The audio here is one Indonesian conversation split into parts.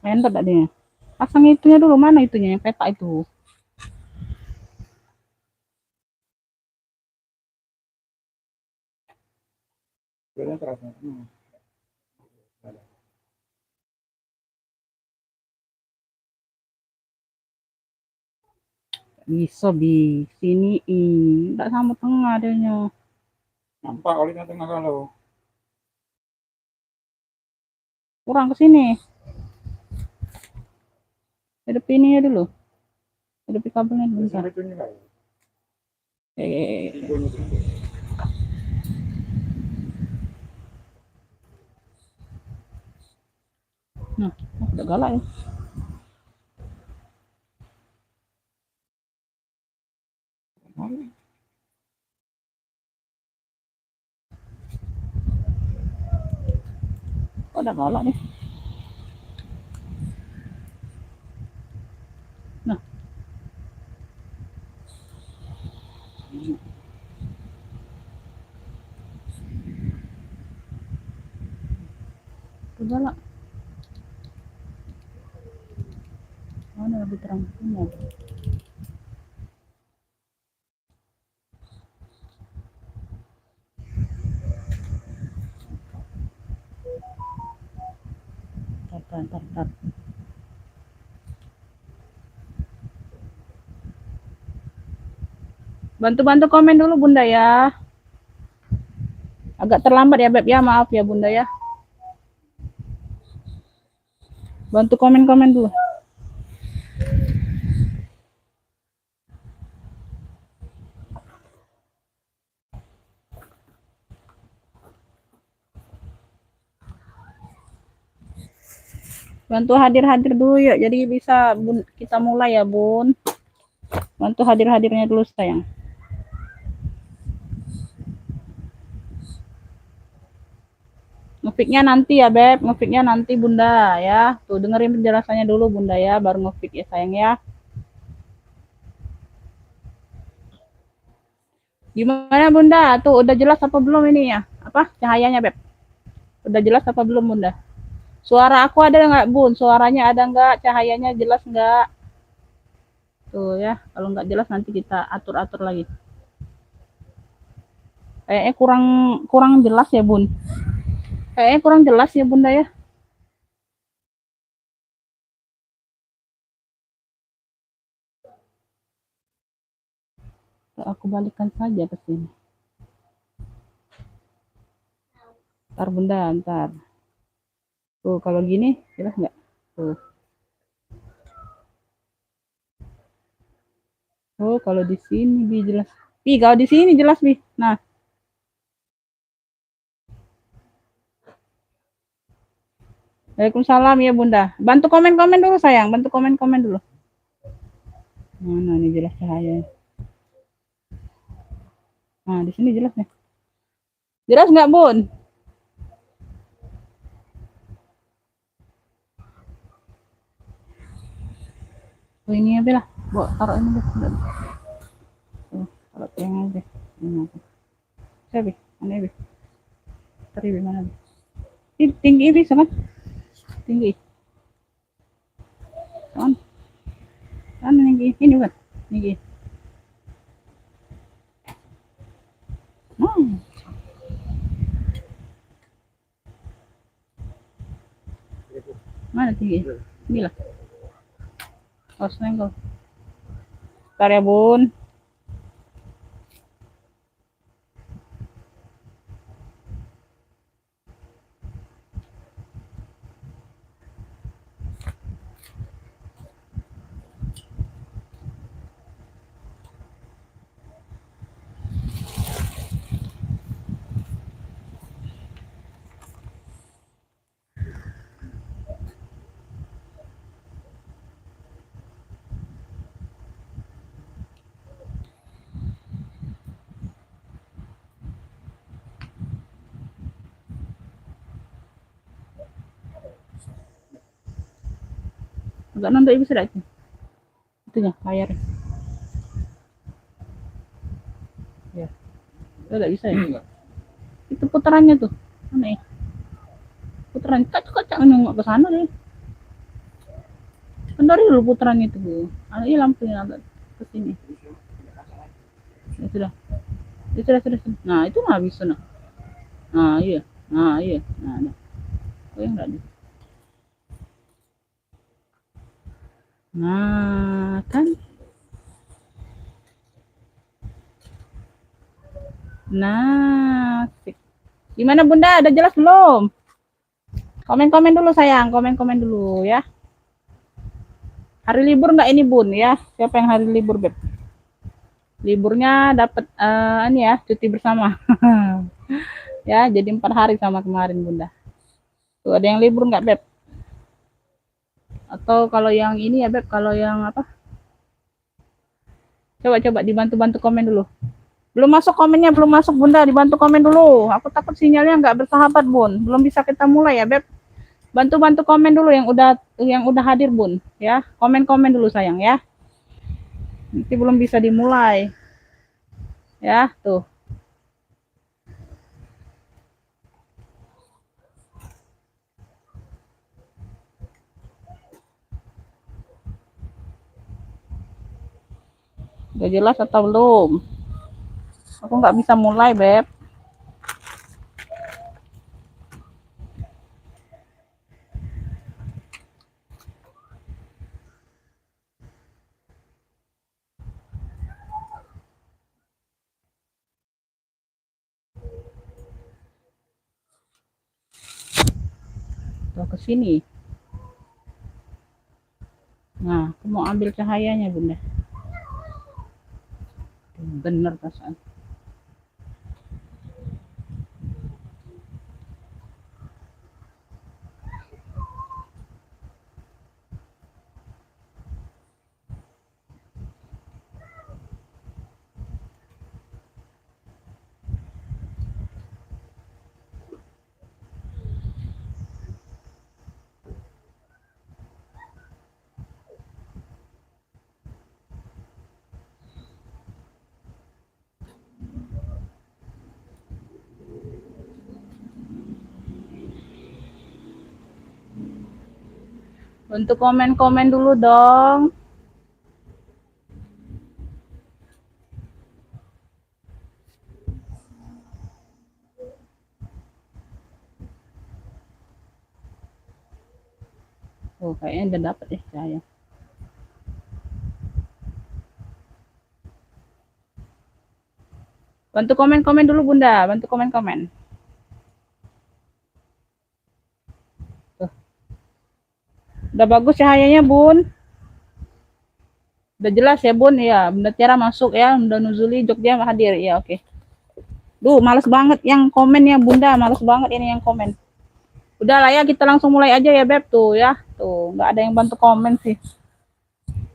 Enter tak dia? Pasang itunya dulu, mana itunya yang peta itu? Bisa di sini enggak sama tengah adanya. Nampak olinya tengah kalau. Kurang ke sini. Hidup ini ya dulu. Hidup kabelnya dulu. Nah, udah galak ya. Kok udah galak nih? Nah. Udah galak. Mana lebih terang semua. Tar. Bantu-bantu komen dulu Bunda ya. Agak terlambat ya Beb ya, maaf ya Bunda ya. Bantu komen-komen dulu. Bantu hadir-hadir dulu yuk, jadi bisa Bun, kita mulai ya Bun. Bantu hadir-hadirnya dulu sayang. Ngefiknya nanti ya Beb, ngefiknya nanti Bunda ya. Tuh dengerin penjelasannya dulu Bunda ya, baru ngefik ya sayang ya. Gimana Bunda? Tuh udah jelas apa belum ini ya? Apa cahayanya Beb? Udah jelas apa belum Bunda? Suara aku ada nggak Bun? Suaranya ada nggak? Cahayanya jelas nggak? Tuh ya, kalau nggak jelas nanti kita atur-atur lagi. Kayaknya kurang kurang jelas ya Bun. Kayaknya kurang jelas ya Bunda ya. Aku balikan saja ke sini. Ntar Bunda, ntar. Tuh kalau gini jelas nggak? Tuh. Oh kalau di sini Bi jelas. Bi kalau di sini jelas Bi. Nah. Waalaikumsalam ya Bunda. Bantu komen-komen dulu sayang. Bantu komen-komen dulu. Mana nih jelas cahaya. Nah di sini jelas nih. Jelas nggak Bun? Oh ini aja lah. Bawa taruh ini deh. Taruh yang aja. Ini apa? Saya Bi. Mana Bi? Tadi Bi mana Bi? Ini tinggi Bi sangat tinggi. Kan? Kan tinggi. Ini bukan? Tinggi. Hmm. Mana tinggi? Inilah. Oh, senggol. Bentar ya, Bun. Agak nonton bisa dah itu. Itunya, layar. Ya. Enggak bisa ya. Itu putarannya tuh. Mana ya? Putaran kacak-kacak nengok ke sana deh. Kendori dulu putaran itu, Bu. Ah, ini lampunya agak ke sini. Ya sudah. Ya sudah. Nah, itu nggak bisa nah. Nah, iya. Nah, iya. Nah. Oh, yang enggak. Nah, kan. Nah, gimana Bunda? Ada jelas belum? Komen-komen dulu sayang, komen-komen dulu ya. Hari libur nggak ini Bun ya? Siapa yang hari libur Beb? Liburnya dapat ini ya, cuti bersama. Ya, jadi 4 hari sama kemarin Bunda. Tuh ada yang libur nggak Beb? Atau kalau yang ini ya Beb, kalau yang apa? Coba dibantu-bantu komen dulu. Belum masuk komennya, belum masuk Bunda, dibantu komen dulu. Aku takut sinyalnya nggak bersahabat Bun. Belum bisa kita mulai ya Beb. Bantu-bantu komen dulu yang udah hadir Bun ya. Komen-komen dulu sayang ya. Nanti belum bisa dimulai. Ya, tuh. Udah jelas atau belum? Aku nggak bisa mulai, Beb. Tuh ke sini. Nah, aku mau ambil cahayanya, Bunda. Bener perasaan. Untuk komen-komen dulu dong. Oh, kayaknya udah dapet ya cahaya. Bantu komen-komen dulu, Bunda. Bantu komen-komen. Tuh. Udah bagus cahayanya, Bun. Udah jelas ya, Bun. Ya, Bunda Tiara masuk ya. Bunda Nuzuli Jogja hadir. Ya, oke. Duh, males banget yang komen ya, Bunda. Males banget ini yang komen. Udah lah ya, kita langsung mulai aja ya, Beb. Tuh ya. Tuh, nggak ada yang bantu komen sih.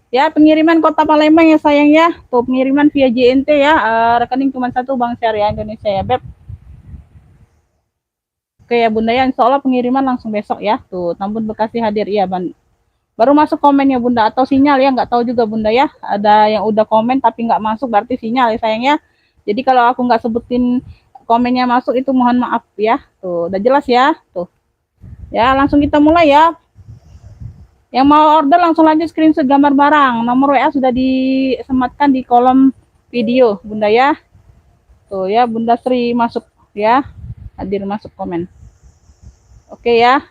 Ya, pengiriman Kota Palembang ya sayang ya. Tuh, pengiriman via JNT ya. Rekening cuma satu Bank Syariah Indonesia ya, Beb. Oke ya, Bunda ya. Insya Allah pengiriman langsung besok ya. Tuh, Tambun Bekasi hadir. Iya, baru masuk komennya Bunda. Atau sinyal ya, nggak tahu juga Bunda ya. Ada yang udah komen tapi nggak masuk, berarti sinyal ya sayang ya. Jadi kalau aku nggak sebutin komennya masuk, itu mohon maaf ya. Tuh, udah jelas ya. Tuh. Ya, langsung kita mulai ya. Yang mau order langsung lanjut screenshot gambar barang. Nomor WA sudah disematkan di kolom video, Bunda ya. Tuh ya, Bunda Sri masuk ya. Hadir masuk komen. Oke ya.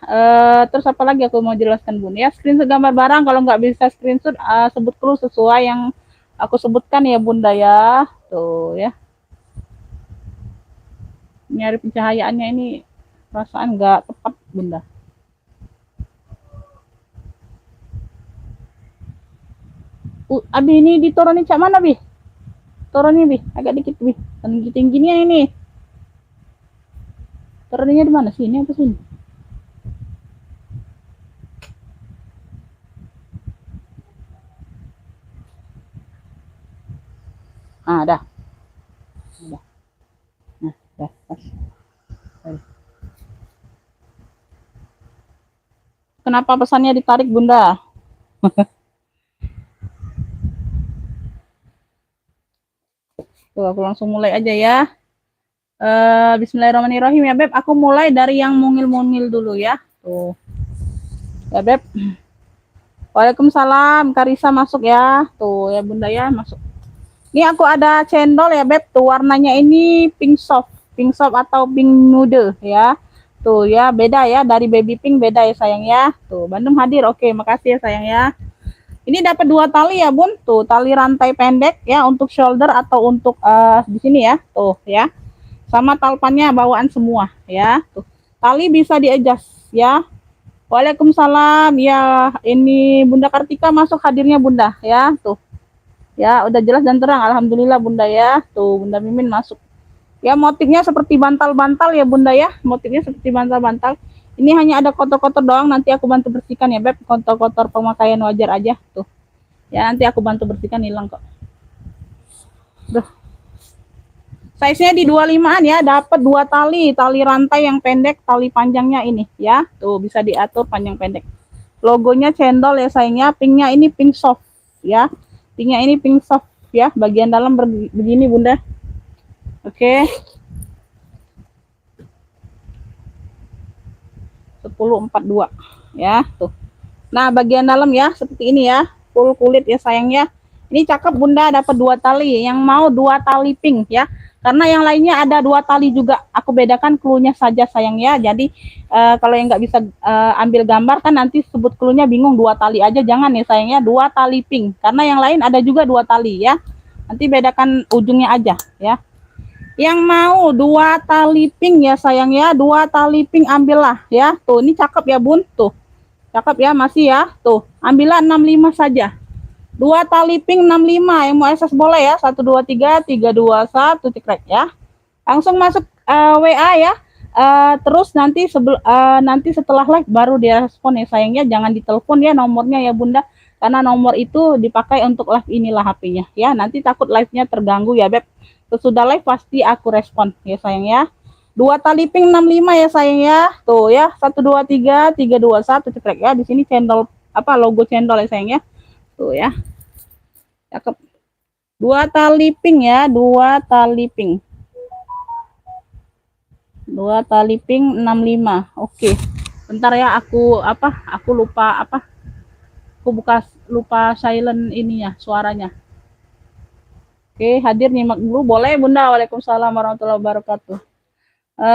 Terus apa lagi aku mau jelaskan Bun ya. Screenshot gambar barang, kalau nggak bisa screenshot sebut dulu sesuai yang aku sebutkan ya Bunda ya. Tuh ya. Nyari pencahayaannya ini perasaan nggak tepat Bunda. Abi ini diturunin cak mana Bi? Turunin Bi, agak dikit Bi. Tinggi-tingginya ini. Turuninnya di mana? Sini apa sini? Dah. Dah. Nah, dah. Pas. Kenapa pesannya ditarik Bunda? Tuh, aku langsung mulai aja ya. Bismillahirrahmanirrahim ya Beb. Aku mulai dari yang mungil-mungil dulu ya. Tuh. Ya Beb. Waalaikumsalam, Karisa masuk ya. Tuh ya Bunda ya, masuk. Ini aku ada cendol ya Beb, tuh warnanya ini pink soft atau pink nude ya. Tuh ya, beda ya dari baby pink, beda ya sayang ya. Tuh, Bandung hadir. Oke, makasih ya sayang ya. Ini dapat 2 tali ya Bun. Tuh, tali rantai pendek ya untuk shoulder atau untuk di sini ya. Tuh ya. Sama talpannya bawaan semua ya. Tuh. Tali bisa di-adjust ya. Waalaikumsalam. Ya, ini Bunda Kartika masuk hadirnya Bunda ya. Tuh. Ya, udah jelas dan terang. Alhamdulillah Bunda ya. Tuh, Bunda Mimin masuk. Ya, motifnya seperti bantal-bantal ya Bunda ya. Motifnya seperti bantal-bantal. Ini hanya ada kotor-kotor doang. Nanti aku bantu bersihkan ya Beb. Kotor-kotor pemakaian wajar aja. Tuh. Ya, nanti aku bantu bersihkan, hilang kok. Duh. Size-nya di 25-an ya. Dapat 2 tali. Tali rantai yang pendek. Tali panjangnya ini ya. Tuh, bisa diatur panjang pendek. Logonya cendol ya sayangnya. Pinknya ini pink soft ya. Pinknya ini pink soft ya, bagian dalam begini Bunda. Oke. 1042 ya, tuh. Nah, bagian dalam ya seperti ini ya, full kulit ya sayangnya. Ini cakep Bunda, dapat 2 tali. Yang mau 2 tali pink ya. Karena yang lainnya ada 2 tali juga. Aku bedakan cluenya saja sayang ya. Jadi kalau yang nggak bisa ambil gambar kan nanti sebut cluenya bingung, 2 tali aja jangan ya sayangnya, 2 tali pink. Karena yang lain ada juga 2 tali ya. Nanti bedakan ujungnya aja ya. Yang mau 2 tali pink ya sayang ya, 2 tali pink ambillah ya. Tuh, ini cakep ya Bun. Tuh. Cakep ya, masih ya. Tuh, ambillah 65 saja. 2 tali pink 65, yang mau SS boleh ya. 1 2 3 3 2 1 cekrek ya. Langsung masuk WA ya. Terus nanti nanti setelah live baru dia respon ya sayangnya, jangan ditelepon ya nomornya ya Bunda. Karena nomor itu dipakai untuk live inilah HP-nya ya. Nanti takut live-nya terganggu ya Beb. Sesudah live pasti aku respon ya sayang ya. 2 tali pink 65 ya sayang ya. Tuh ya, 1 2 3 3 2 1 cekrek ya. Di sini cendol apa, logo cendol ya sayang ya. Tuh ya. Cakep. 2 tali pink ya, 2 tali pink. 2 tali pink 65. Oke. Bentar ya, aku lupa Aku lupa silent ini ya suaranya. Oke, hadir nyimak dulu boleh Bunda. Waalaikumsalam warahmatullahi wabarakatuh.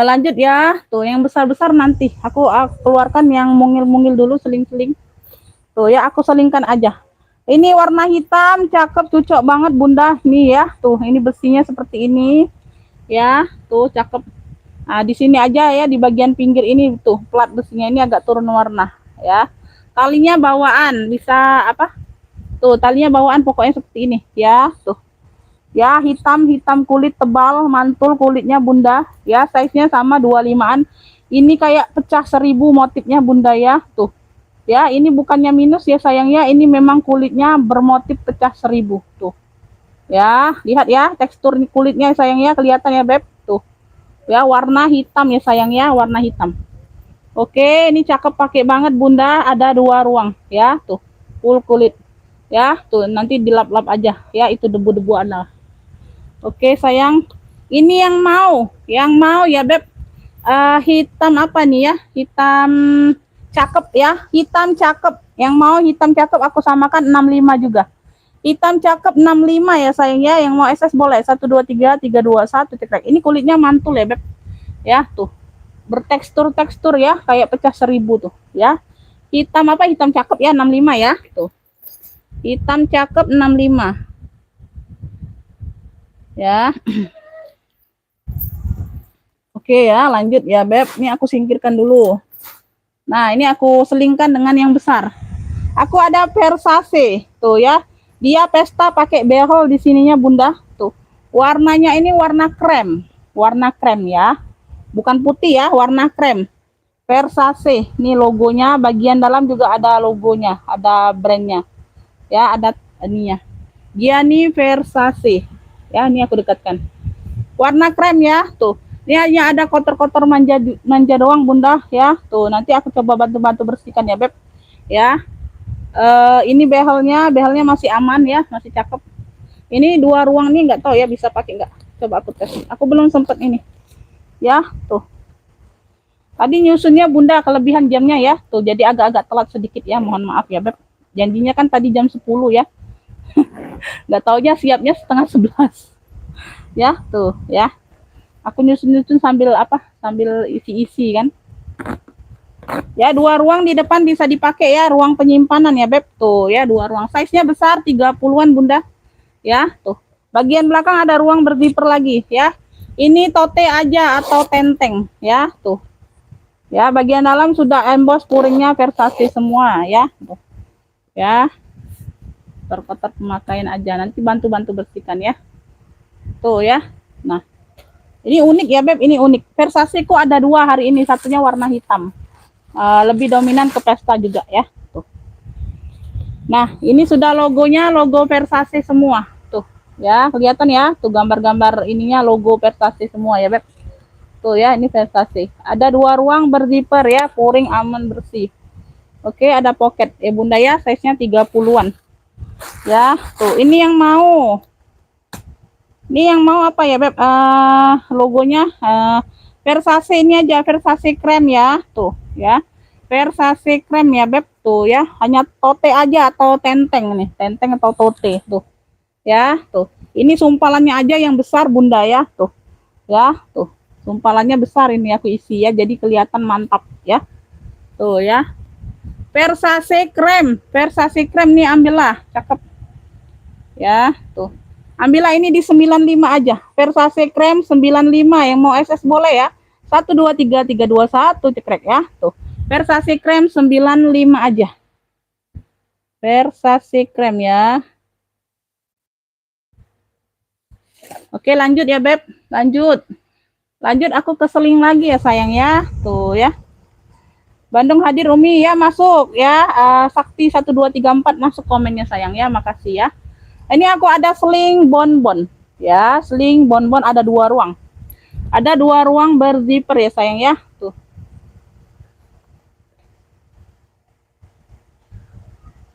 Lanjut ya. Tuh, yang besar-besar nanti aku keluarkan, yang mungil-mungil dulu, seling-seling. Tuh ya, aku selingkan aja. Ini warna hitam, cakep, cocok banget Bunda. Nih ya, tuh ini besinya seperti ini. Ya, tuh cakep. Nah, di sini aja ya, di bagian pinggir ini tuh plat besinya ini agak turun warna ya. Talinya bawaan, bisa apa? Tuh, talinya bawaan pokoknya seperti ini ya, tuh. Ya, hitam kulit tebal, mantul kulitnya Bunda. Ya, size-nya sama 25-an. Ini kayak pecah 1000 motifnya Bunda ya, tuh. Ya, ini bukannya minus ya sayangnya, ini memang kulitnya bermotif pecah 1000 tuh. Ya, lihat ya tekstur kulitnya sayangnya, kelihatan ya Beb, tuh. Ya, warna hitam ya sayangnya, warna hitam. Oke, ini cakep, pakai banget Bunda, ada 2 ruang ya, tuh. Full kulit. Ya, tuh nanti dilap-lap aja ya, itu debu-debu ada. Oke, sayang. Ini yang mau ya Beb. Hitam apa nih ya? Hitam cakep ya, hitam cakep. Yang mau hitam cakep aku samakan 65 juga. Hitam cakep 65 ya sayang ya. Yang mau SS boleh 1 2 3 3 2 1 cekrek. Ini kulitnya mantul ya Beb. Ya, tuh. Bertekstur ya, kayak pecah 1000 tuh ya. Hitam apa? Hitam cakep ya 65 ya. Tuh. Hitam cakep 65. Ya. Oke ya, lanjut ya Beb. Ini aku singkirkan dulu. Nah, ini aku selingkan dengan yang besar. Aku ada Versace, tuh ya. Dia pesta pakai behel di sininya Bunda, tuh. Warnanya ini warna krem ya. Bukan putih ya, warna krem. Versace, ini logonya, bagian dalam juga ada logonya, ada brandnya. Ya, ada ininya. Gianni Versace. Ya, ini aku dekatkan. Warna krem ya, tuh. Ini hanya ada kotor-kotor manja doang Bunda ya. Tuh, nanti aku coba bantu-bantu bersihkan ya Beb. Ya. Ini behelnya masih aman ya, masih cakep. Ini 2 ruang nih, nggak tahu ya bisa pakai nggak. Coba aku tes. Aku belum sempet ini. Ya, tuh. Tadi nyusunnya Bunda kelebihan jamnya ya. Tuh, jadi agak-agak telat sedikit ya, mohon maaf ya Beb. Janjinya kan tadi jam 10 ya. Nggak taunya siapnya setengah 11. Ya, tuh ya. Aku nyusun-nyusun sambil apa? Sambil isi-isi kan. Ya, 2 ruang di depan bisa dipakai ya, ruang penyimpanan ya, Beb. Tuh ya, 2 ruang. Size-nya besar 30-an, Bunda. Ya, tuh. Bagian belakang ada ruang berzipper lagi ya. Ini tote aja atau tenteng ya, tuh. Ya, bagian dalam sudah emboss puringnya Versace semua ya. Tuh. Ya. Kotor-kotor pemakaian aja, nanti bantu-bantu bersihkan ya. Tuh ya. Nah, ini unik ya, Beb. Ini unik. Versace ku ada 2 hari ini, satunya warna hitam. Lebih dominan ke pesta juga ya. Tuh. Nah, ini sudah logonya, logo Versace semua. Tuh, ya, kelihatan ya. Tuh gambar-gambar ininya logo Versace semua ya, Beb. Tuh ya, ini Versace. Ada 2 ruang berzipper ya, pouring aman bersih. Oke, ada pocket. Bunda ya, size-nya 30-an. Ya, tuh, ini yang mau. Ini yang mau apa ya, Beb? Logonya Versace ini aja, Versace krem ya. Tuh, ya. Versace krem ya, Beb. Tuh ya, hanya tote aja atau tenteng nih, tenteng atau tote. Tuh. Ya, tuh. Ini sumpalannya aja yang besar, Bunda ya. Tuh. Ya, tuh. Sumpalannya besar ini aku isi ya, jadi kelihatan mantap ya. Tuh ya. Versace krem nih ambillah, cakep. Ya, tuh. Ambillah ini di 95 aja. Versace krem 95, yang mau SS boleh ya. 123 321 cekrek ya. Tuh. Versace krem 95 aja. Versace krem ya. Oke, lanjut ya, Beb. Lanjut. Lanjut aku ke seling lagi ya, sayang ya. Tuh ya. Bandung hadir, Umi ya, masuk ya. Sakti 1234 masuk komennya, sayang ya. Makasih ya. Ini aku ada seling bonbon ya, seling bonbon ada 2 ruang. Ada 2 ruang berzipper ya, sayang ya. Tuh.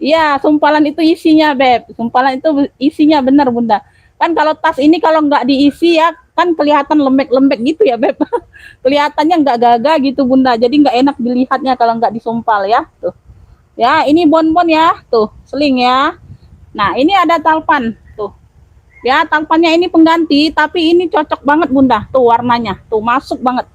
Iya, sumpalan itu isinya, Beb. Sumpalan itu isinya benar, Bunda. Kan kalau tas ini kalau nggak diisi ya, kan kelihatan lembek-lembek gitu ya, Beb. Kelihatannya nggak gagah gitu, Bunda. Jadi nggak enak dilihatnya kalau nggak disumpal ya. Tuh. Ya, ini bonbon ya. Tuh, seling ya. Nah, ini ada talpan, tuh. Ya, talpannya ini pengganti, tapi ini cocok banget, Bunda. Tuh warnanya, tuh masuk banget.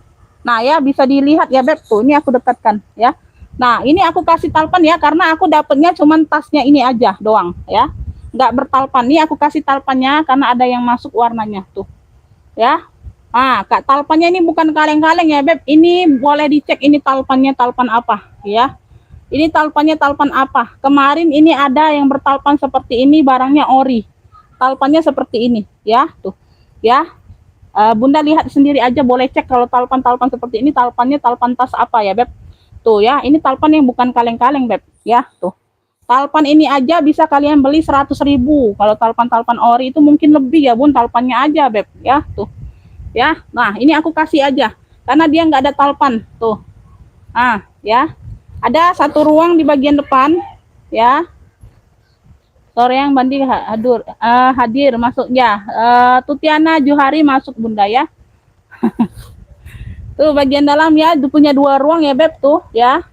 Nah, ya bisa dilihat ya, Beb. Tuh, ini aku dekatkan ya. Nah, ini aku kasih talpan ya, karena aku dapatnya cuman tasnya ini aja doang ya. Nggak bertalpan. Ini aku kasih talpannya karena ada yang masuk warnanya, tuh. Ya. Ah, Kak, talpannya ini bukan kaleng-kaleng ya, Beb. Ini boleh dicek ini talpannya talpan apa ya. Ini talpannya talpan apa? Kemarin ini ada yang bertalpan seperti ini, barangnya ori. Talpannya seperti ini, ya, tuh, ya. Bunda lihat sendiri aja, boleh cek kalau talpan-talpan seperti ini, talpannya talpan tas apa ya, Beb? Tuh ya, ini talpan yang bukan kaleng-kaleng, Beb, ya, tuh. Talpan ini aja bisa kalian beli 100.000. Kalau talpan-talpan ori itu mungkin lebih ya, Bun, talpannya aja, Beb, ya, tuh. Ya, nah, ini aku kasih aja, karena dia nggak ada talpan, tuh. Ya. Ada 1 ruang di bagian depan ya. Sore yang Bandi hadir masuk ya. Tutiana Johari masuk, Bunda ya. Tuh bagian dalam ya, punya 2 ruang ya, Beb, tuh ya.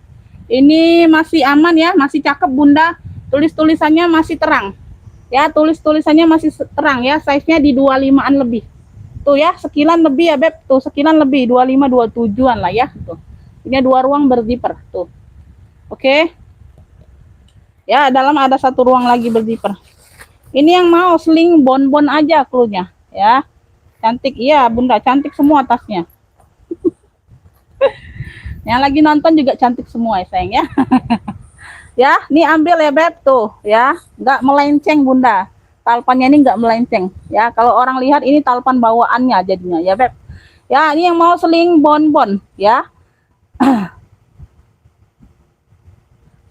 Ini masih aman ya, masih cakep, Bunda. Tulis-tulisannya masih terang. Ya, tulis-tulisannya masih terang ya, size-nya di 25-an lebih. Tuh ya, sekilan lebih ya, Beb. Tuh sekilan lebih, 25 27-an lah ya, tuh. Punya 2 ruang berzipper, tuh. Oke. Ya, dalam ada 1 ruang lagi berzipper. Ini yang mau seling bonbon aja cluenya, ya. Cantik, iya, Bunda, cantik semua tasnya. Yang lagi nonton juga cantik semua ya, sayang ya. Ya, ini ambil ya, Beb, tuh, ya. Nggak melenceng, Bunda. Talpannya ini nggak melenceng, ya. Kalau orang lihat ini talpan bawaannya jadinya, ya, Beb. Ya, ini yang mau seling bonbon, ya.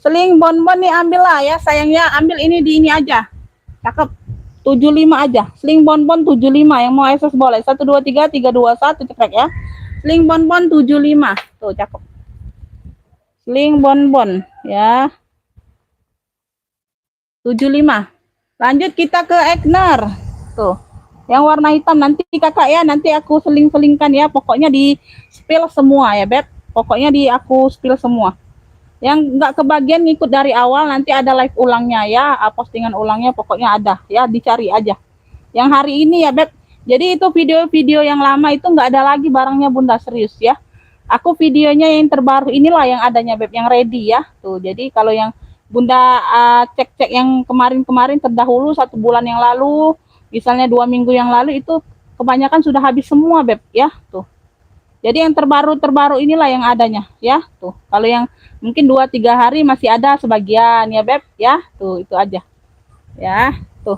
Seling bonbon nih ambil lah ya, sayangnya ambil ini di ini aja. Cakep. 75 aja. Seling bonbon 75, yang mau SS boleh. 123 321 cekrek ya. Seling bonbon 75. Tuh, cakep. Seling bonbon ya. 75. Lanjut kita ke Egner. Tuh. Yang warna hitam nanti Kakak ya, nanti aku seling-selingkan ya. Pokoknya di spill semua ya, Beb. Pokoknya di aku spill semua. Yang nggak kebagian ngikut dari awal, nanti ada live ulangnya ya, postingan ulangnya pokoknya ada ya, dicari aja. Yang hari ini ya Beb. Jadi itu video-video yang lama itu nggak ada lagi barangnya Bunda, serius ya. Aku videonya yang terbaru inilah yang adanya Beb, yang ready ya. Tuh, jadi kalau yang Bunda cek-cek yang kemarin-kemarin terdahulu 1 bulan yang lalu, misalnya 2 minggu yang lalu itu kebanyakan sudah habis semua Beb ya. Tuh. Jadi yang terbaru-terbaru inilah yang adanya ya. Tuh. Kalau yang mungkin 2-3 hari masih ada sebagian ya Beb ya. Tuh, itu aja. Ya, tuh.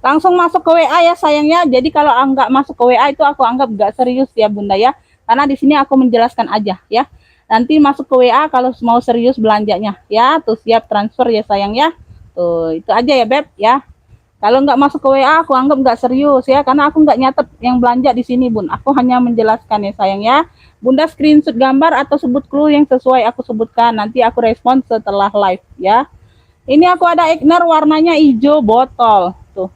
Langsung masuk ke WA ya sayangnya. Jadi kalau nggak masuk ke WA itu aku anggap nggak serius ya Bunda ya. Karena di sini aku menjelaskan aja ya. Nanti masuk ke WA kalau mau serius belanjanya ya. Tuh siap transfer ya sayang ya. Tuh, itu aja ya Beb ya. Kalau nggak masuk ke WA, aku anggap nggak serius ya, karena aku nggak nyatet yang belanja di sini, Bun. Aku hanya menjelaskan ya, sayang ya. Bunda screenshot gambar atau sebut clue yang sesuai aku sebutkan. Nanti aku respon setelah live ya. Ini aku ada Egner warnanya hijau botol, tuh.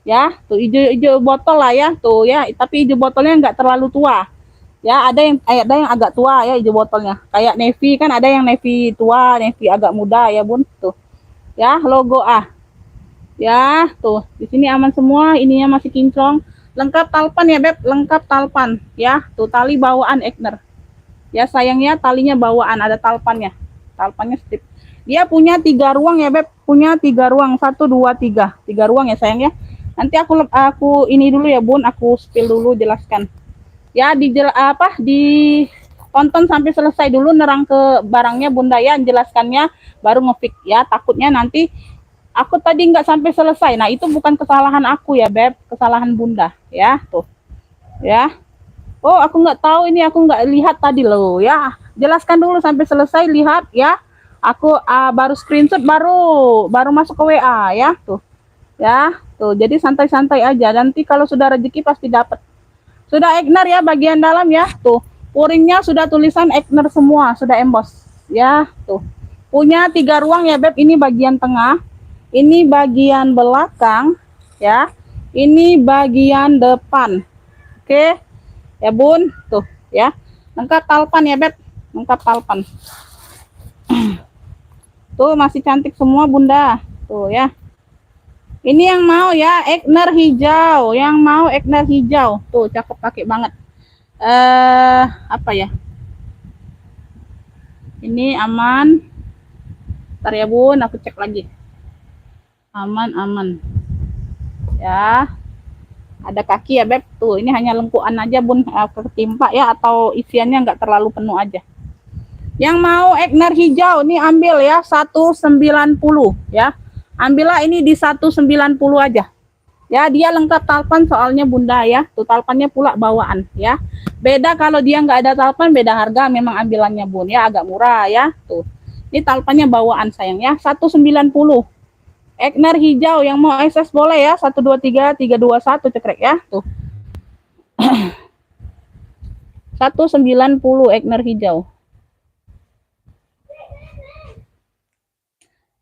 Ya, tuh hijau botol lah ya, tuh ya. Tapi hijau botolnya nggak terlalu tua. Ya, ada yang agak tua ya hijau botolnya. Kayak navy kan ada yang navy tua, navy agak muda ya, Bun. Tuh. Ya, logo A. Ya, tuh di sini aman semua, ininya masih kinclong. Lengkap talpan ya Beb, lengkap talpan ya. Tuh tali bawaan Egner. Ya sayangnya talinya bawaan, ada talpannya. Talpannya strip. Dia punya 3 ruang ya Beb, punya 3 ruang, 1, 2, 3, 3 ruang ya sayang ya. Nanti aku ini dulu ya Bun, aku spill dulu jelaskan. Ya di tonton sampai selesai dulu nerang ke barangnya Bunda ya, jelaskannya baru ngefix ya. Takutnya nanti aku tadi nggak sampai selesai. Nah, itu bukan kesalahan aku ya, Beb. Kesalahan Bunda. Ya, tuh. Ya. Oh, aku nggak tahu ini. Aku nggak lihat tadi loh. Ya, jelaskan dulu sampai selesai. Lihat ya. Aku baru screenshot, baru masuk ke WA ya. Tuh. Ya, tuh. Jadi santai-santai aja. Nanti kalau sudah rezeki pasti dapat. Sudah Egner ya bagian dalam ya. Tuh. Puringnya sudah tulisan Egner semua. Sudah emboss. Ya, tuh. Punya 3 ruang ya, Beb. Ini bagian tengah. Ini bagian belakang ya. Ini bagian depan. Oke. Ya, Bun. Tuh, ya. Lengkap talpan ya, Beb. Lengkap talpan. Tuh, masih cantik semua, Bunda. Tuh, ya. Ini yang mau ya, Egner hijau. Yang mau Egner hijau. Tuh, cakep pakai banget. Apa ya? Ini aman. Ntar ya, Bun, aku cek lagi. Aman ya. Ada kaki ya Beb, tuh ini hanya lengkuan aja Bun, ketimpa ya, atau isiannya nggak terlalu penuh aja. Yang mau Egner hijau nih ambil ya, 190 ya, ambillah ini di 190 aja ya. Dia lengkap talpan soalnya Bunda ya, tuh talpannya pula bawaan ya. Beda kalau dia nggak ada talpan, beda harga memang ambilannya Bun ya, agak murah ya. Tuh ini talpannya bawaan sayang ya, 190. Egner hijau yang mau SS boleh ya, 123 321 cekrek ya. Tuh. 190 Egner hijau.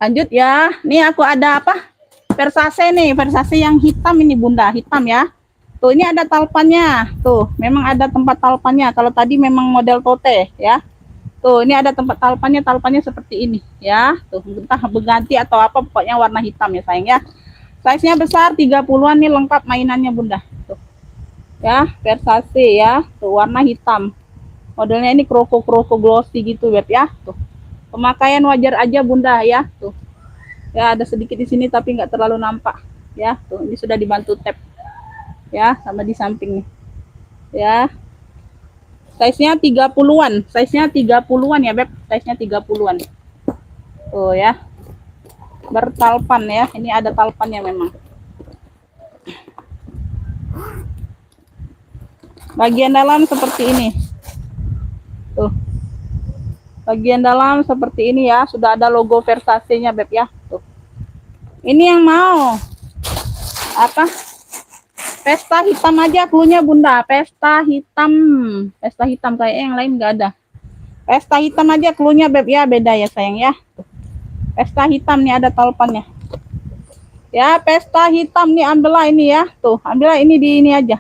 Lanjut ya. Nih aku ada apa? Versace nih, Versace yang hitam ini Bunda, hitam ya. Tuh ini ada talpannya. Tuh, memang ada tempat talpannya. Kalau tadi memang model tote ya. Tuh, ini ada tempat talpannya seperti ini ya. Tuh, entah berganti atau apa, pokoknya warna hitam ya sayang ya. Size-nya besar 30-an nih, lengkap mainannya Bunda. Tuh. Ya, Versace ya. Tuh, warna hitam. Modelnya ini kroko-kroko glossy gitu, Beb ya. Tuh. Pemakaian wajar aja Bunda ya. Tuh. Ya, ada sedikit di sini tapi nggak terlalu nampak ya. Tuh, ini sudah dibantu tap. Ya, sama di samping nih. Ya. Size-nya 30-an. Size-nya 30-an ya, Beb. Size-nya 30-an. Tuh ya. Bertalpan ya. Ini ada talpannya memang. Bagian dalam seperti ini. Tuh. Bagian dalam seperti ini ya. Sudah ada logo Versace-nya, Beb ya. Tuh. Ini yang mau apa? Pesta hitam aja cluenya Bunda. Pesta hitam kayak yang lain nggak ada. Pesta hitam aja cluenya Beb ya, beda ya sayang ya. Pesta hitam nih ada talpannya. Ya, pesta hitam nih ambillah ini ya. Tuh, ambillah ini di ini aja.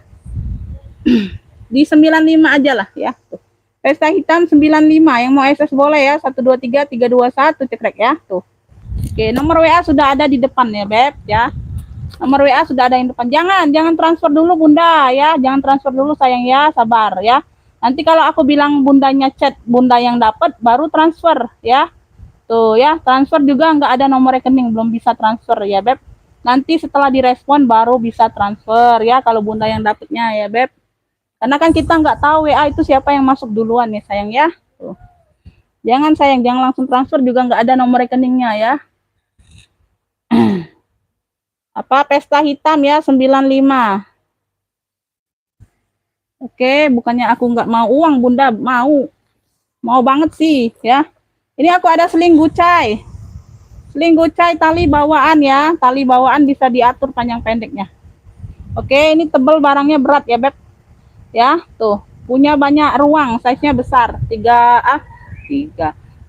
Di 95 aja lah ya. Tuh. Pesta hitam 95, yang mau SS boleh ya, 123321 cekrek ya, tuh. Oke, nomor WA sudah ada di depan ya, Beb ya. Nomor WA sudah ada yang depan. Jangan transfer dulu Bunda ya, jangan transfer dulu sayang ya, sabar ya. Nanti kalau aku bilang bundanya chat, bunda yang dapat baru transfer ya. Tuh ya, transfer juga nggak ada nomor rekening, belum bisa transfer ya, Beb. Nanti setelah direspon baru bisa transfer ya, kalau bunda yang dapatnya ya, Beb. Karena kan kita nggak tahu WA itu siapa yang masuk duluan nih sayang ya. Tuh. Jangan sayang, jangan langsung transfer juga nggak ada nomor rekeningnya ya. Apa pesta hitam ya 95. Oke, bukannya aku nggak mau uang Bunda, mau banget sih ya. Ini aku ada seling gucai. Seling gucai tali bawaan ya, tali bawaan bisa diatur panjang pendeknya. Oke, ini tebel barangnya berat ya Beb. Ya, tuh. Punya banyak ruang, size-nya besar. 3.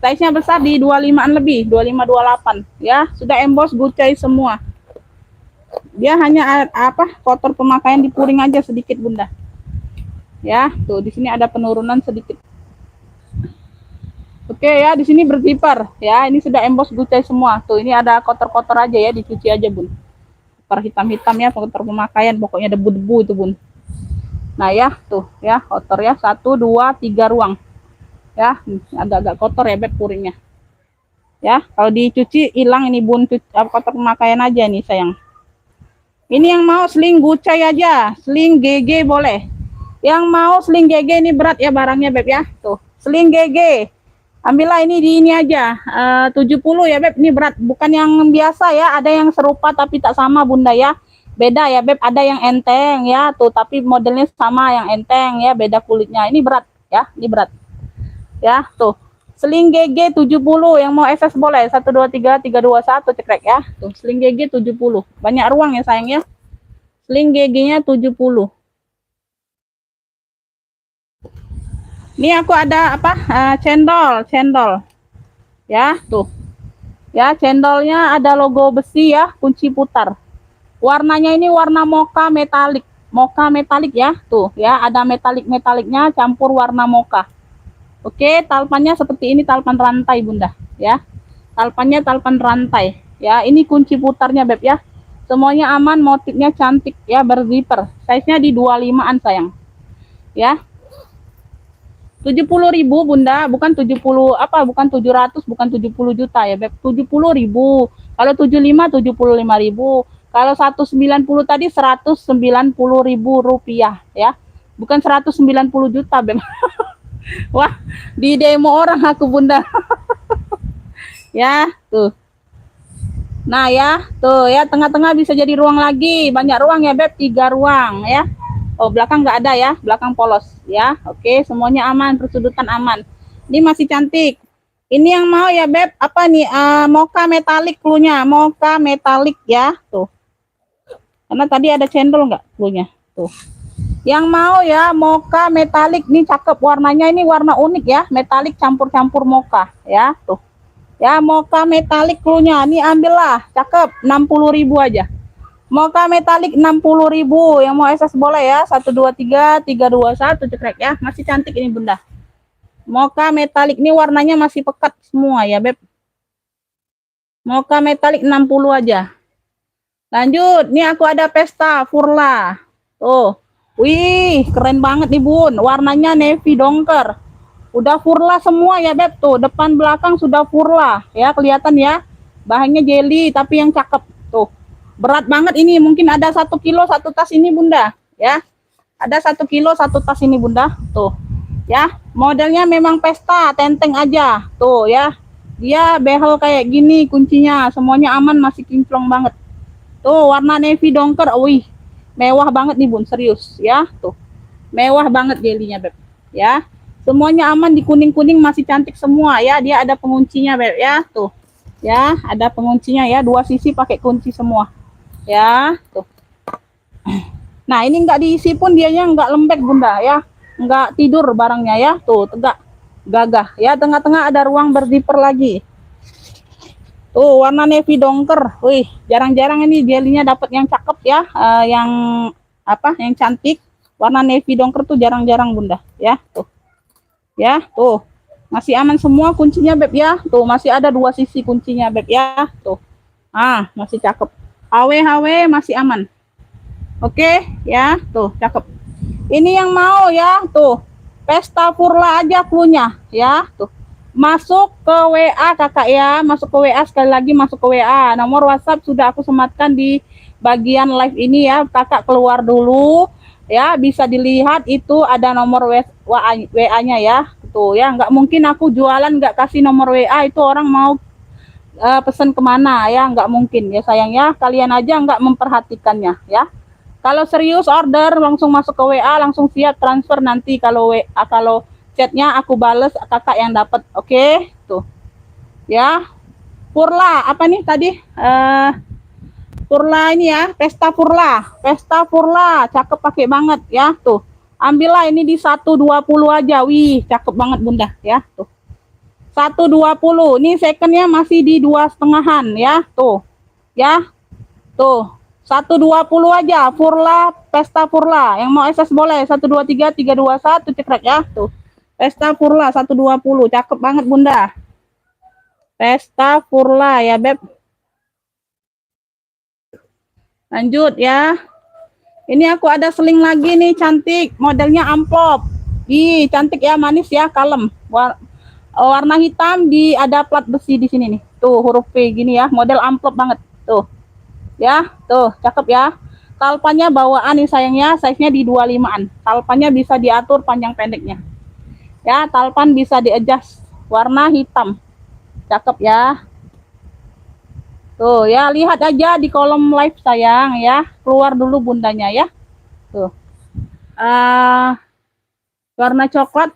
Size-nya besar di 25-an lebih, 25 28 ya. Sudah emboss gucai semua. Dia hanya kotor pemakaian di puring aja sedikit Bunda. Ya, tuh di sini ada penurunan sedikit. Oke ya, di sini berzipper ya. Ini sudah emboss gucai semua. Tuh, ini ada kotor-kotor aja ya, dicuci aja Bun. Kotor hitam-hitam ya, kotor pemakaian, pokoknya debu-debu itu Bun. Nah ya, tuh ya, kotor ya. 1 2 3 ruang. Ya, agak-agak kotor ya Beb puringnya. Ya, kalau dicuci hilang ini Bun, kotor pemakaian aja nih sayang. Ini yang mau sling gucai aja, sling GG boleh. Yang mau sling GG ini berat ya barangnya Beb ya. Tuh, sling GG. Ambillah ini di ini aja. 70 ya Beb, ini berat, bukan yang biasa ya, ada yang serupa tapi tak sama Bunda ya. Beda ya Beb, ada yang enteng ya, tuh tapi modelnya sama yang enteng ya, beda kulitnya. Ini berat ya, ini berat. Ya, tuh. Sling GG 70, yang mau SS boleh 123321 cekrek ya. Tuh, sling GG 70. Banyak ruang ya sayang ya. Sling GG-nya 70. Ini aku ada cendol. Ya, tuh. Ya, cendolnya ada logo besi ya, kunci putar. Warnanya ini warna mocha metalik. Mocha metalik ya, tuh ya, ada metalik-metaliknya campur warna mocha. Oke, talpannya seperti ini, talpan rantai Bunda ya. Talpannya talpan rantai. Ya, ini kunci putarnya Beb ya. Semuanya aman, motifnya cantik ya, berzipper. Size-nya di 25-an sayang. Ya. 70.000 Bunda, bukan 70 bukan 700, bukan 70 juta ya Beb. 70.000. Kalau 75 75.000. Kalau 190 tadi 190.000 rupiah ya. Bukan 190 juta Beb. Wah, di demo orang aku Bunda. Ya, tuh. Nah ya, tuh ya, tengah-tengah bisa jadi ruang lagi. Banyak ruang ya Beb, 3 ruang ya. Oh, belakang nggak ada ya, belakang polos ya. Oke, semuanya aman, persudutan aman. Ini masih cantik. Ini yang mau ya Beb, apa nih? Mocha metalik cluenya, mocha metalik ya, tuh. Karena tadi ada cendol nggak cluenya, tuh. Yang mau ya mocha metalik, nih cakep warnanya, ini warna unik ya, metalik campur-campur mocha ya, tuh. Ya, mocha metalik cluenya, ini ambillah, cakep, 60.000 aja. Mocha metalik 60.000, yang mau SS boleh ya, 123321 cekrek ya, masih cantik ini Bunda. Mocha metalik ini warnanya masih pekat semua ya Beb. Mocha metalik 60 aja. Lanjut, nih aku ada pesta Furla. Tuh. Wih, keren banget nih Bun. Warnanya navy dongker. Udah Furla semua ya Beb, tuh. Depan belakang sudah Furla. Ya, kelihatan ya. Bahannya jelly tapi yang cakep. Tuh. Berat banget ini, mungkin ada 1 kilo satu tas ini Bunda. Ya. Ada 1 kilo satu tas ini Bunda. Tuh. Ya, modelnya memang pesta, tenteng aja. Tuh ya. Dia behel kayak gini kuncinya. Semuanya aman, masih kinclong banget. Tuh, warna navy dongker. Wih, mewah banget nih Bun, serius ya. Tuh, mewah banget jelinya Beb ya. Semuanya aman, di kuning-kuning masih cantik semua ya. Dia ada penguncinya Beb ya. Tuh ya, ada penguncinya ya, 2 sisi pakai kunci semua ya. Tuh. Nah, ini nggak diisi pun dianya nggak lembek Bunda ya, nggak tidur barangnya ya. Tuh, tegak gagah ya. Tengah-tengah ada ruang berzipper lagi. Tuh, warna navy dongker. Wih, jarang-jarang ini jelinya dapat yang cakep ya, yang yang cantik. Warna navy dongker tuh jarang-jarang Bunda ya. Tuh Ya, tuh. Masih aman semua kuncinya, Beb ya. Tuh, masih ada 2 sisi kuncinya, Beb ya. Tuh. Ah, masih cakep. HW masih aman. Oke, ya. Tuh, cakep. Ini yang mau ya, tuh. Pesta Purla aja cluenya, ya. Tuh. Masuk ke WA Kakak ya, masuk ke WA sekali lagi, masuk ke WA. Nomor WhatsApp sudah aku sematkan di bagian live ini ya. Kakak keluar dulu ya, bisa dilihat itu ada nomor WA-nya ya. Tuh ya, nggak mungkin aku jualan nggak kasih nomor WA, itu orang mau pesan kemana ya, nggak mungkin ya sayang ya. Kalian aja nggak memperhatikannya ya. Kalau serius order langsung masuk ke WA, langsung siap transfer nanti. Kalau WA, kalau chatnya aku bales, kakak yang dapat. Oke, tuh ya. Purla apa nih tadi? Purla ini ya, Pesta Purla. Pesta Purla, cakep pakai banget ya, tuh. Ambillah ini di 120 aja. Wih, cakep banget Bunda ya, tuh. 120. Ini secondnya masih di 2,5-an ya, tuh. Ya. Tuh. 120 aja, Purla, Pesta Purla. Yang mau SS boleh 123 321 cekrek ya, tuh. Pesta Purla 120, cakep banget Bunda. Pesta Purla ya, Beb. Lanjut ya. Ini aku ada seling lagi nih, cantik. Modelnya amplop. Ih, cantik ya, manis ya, kalem. Warna hitam di ada plat besi di sini nih. Tuh, huruf P gini ya, model amplop banget. Tuh. Ya, tuh, cakep ya. Talpannya bawaan nih sayangnya, size-nya di 25-an. Talpannya bisa diatur panjang pendeknya. Ya, talpan bisa di-adjust. Warna hitam. Cakep ya. Tuh ya, lihat aja di kolom live sayang ya. Keluar dulu bundanya ya. Tuh. Warna coklat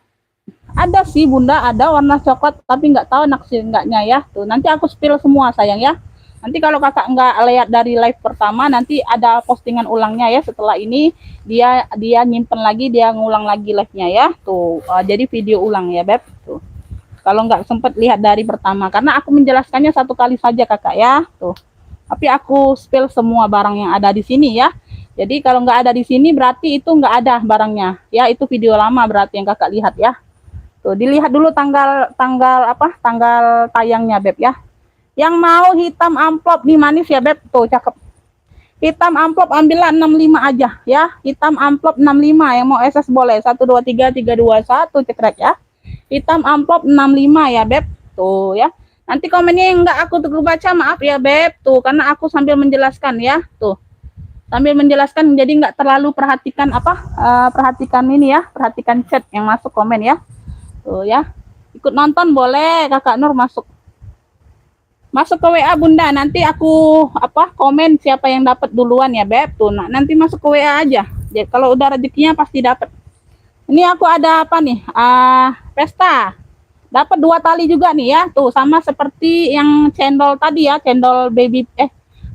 ada sih Bunda, ada warna coklat tapi nggak tahu naksir enggaknya ya. Tuh, nanti aku spill semua sayang ya. Nanti kalau kakak nggak lihat dari live pertama, nanti ada postingan ulangnya ya. Setelah ini dia nyimpen lagi, dia ngulang lagi live-nya ya. Tuh, jadi video ulang ya Beb. Tuh. Kalau nggak sempat lihat dari pertama, karena aku menjelaskannya 1 kali saja kakak ya. Tuh. Tapi aku spill semua barang yang ada di sini ya. Jadi kalau nggak ada di sini berarti itu nggak ada barangnya. Ya, itu video lama berarti yang kakak lihat ya. Tuh, dilihat dulu tanggal apa? Tanggal tayangnya Beb ya. Yang mau hitam amplop nih manis ya Beb. Tuh, cakep. Hitam amplop ambillah 65 aja ya. Hitam amplop 65, yang mau SS boleh 123 321 cekrek ya. Hitam amplop 65 ya Beb. Tuh ya. Nanti komennya yang enggak aku tuh baca, maaf ya Beb. Tuh, karena aku sambil menjelaskan ya. Tuh. Sambil menjelaskan, jadi enggak terlalu perhatikan apa? Perhatikan ini ya, perhatikan chat yang masuk komen ya. Tuh ya. Ikut nonton boleh, Kakak Nur masuk. Masuk ke WA Bunda, nanti aku apa? Komen siapa yang dapat duluan ya Beb. Tuh, nah, nanti masuk ke WA aja. Jadi kalau udah rezekinya pasti dapat. Ini aku ada apa nih? Pesta. Dapat 2 tali juga nih ya. Tuh, sama seperti yang cendol tadi ya, cendol baby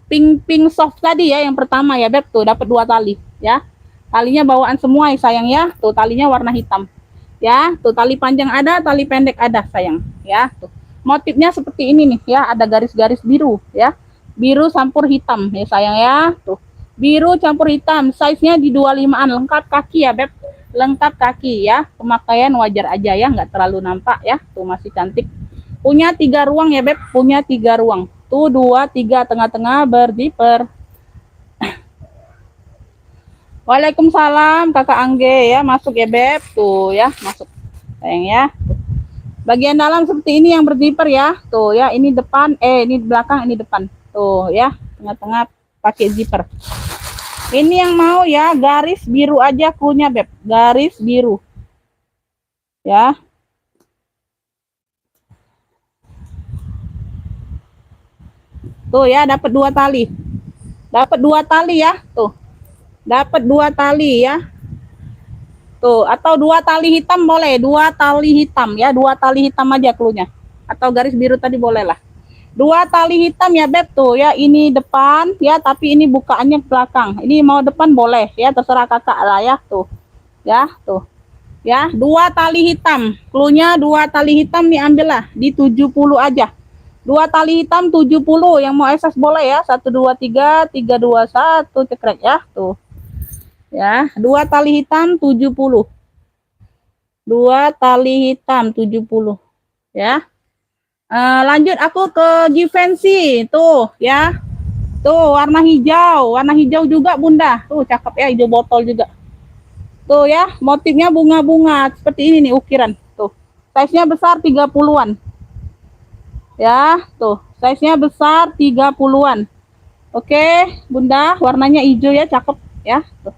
pink soft tadi ya, yang pertama ya Beb. Tuh, dapat 2 tali ya. Talinya bawaan semua ya sayang ya. Tuh, talinya warna hitam. Ya, tuh tali panjang ada, tali pendek ada sayang ya. Tuh. Motifnya seperti ini nih ya, ada garis-garis biru ya. Biru campur hitam ya sayang ya. Tuh. Biru campur hitam, size-nya di 25-an, lengkap kaki ya Beb. Lengkap kaki ya, pemakaian wajar aja ya, nggak terlalu nampak ya. Tuh, masih cantik. Punya 3 ruang ya Beb, punya 3 ruang. Tuh 2 3 tengah-tengah berdiper. Waalaikumsalam Kakak Angge ya, masuk ya Beb. Tuh ya, masuk sayang ya. Bagian dalam seperti ini yang berdiper ya. Tuh ya, ini depan, ini belakang, ini depan. Tuh ya, tengah-tengah pakai zipper. Ini yang mau ya, garis biru aja cluenya Beb, garis biru. Ya. Tuh ya, dapat 2 tali. Dapat 2 tali ya, tuh. Dapat 2 tali ya. Tuh, atau 2 tali hitam boleh, 2 tali hitam ya, 2 tali hitam aja cluenya. Atau garis biru tadi boleh lah. 2 tali hitam ya Beb. Tuh ya, ini depan ya, tapi ini bukaannya ke belakang. Ini mau depan boleh ya, terserah kakak lah ya. Tuh ya, tuh ya, 2 tali hitam cluenya. 2 tali hitam nih, ambillah di 70 aja. 2 tali hitam 70, yang mau SS boleh ya, 123 321 cekrek ya. Tuh ya, 2 tali hitam 70 2 tali hitam 70 ya. Lanjut aku ke Givenchy tuh ya. Tuh warna hijau juga Bunda. Tuh cakep ya, hijau botol juga. Tuh ya, motifnya bunga-bunga seperti ini nih ukiran. Tuh. Size-nya besar 30-an. Ya, tuh. Size-nya besar 30-an. Oke, Bunda, warnanya hijau ya, cakep ya. Tuh.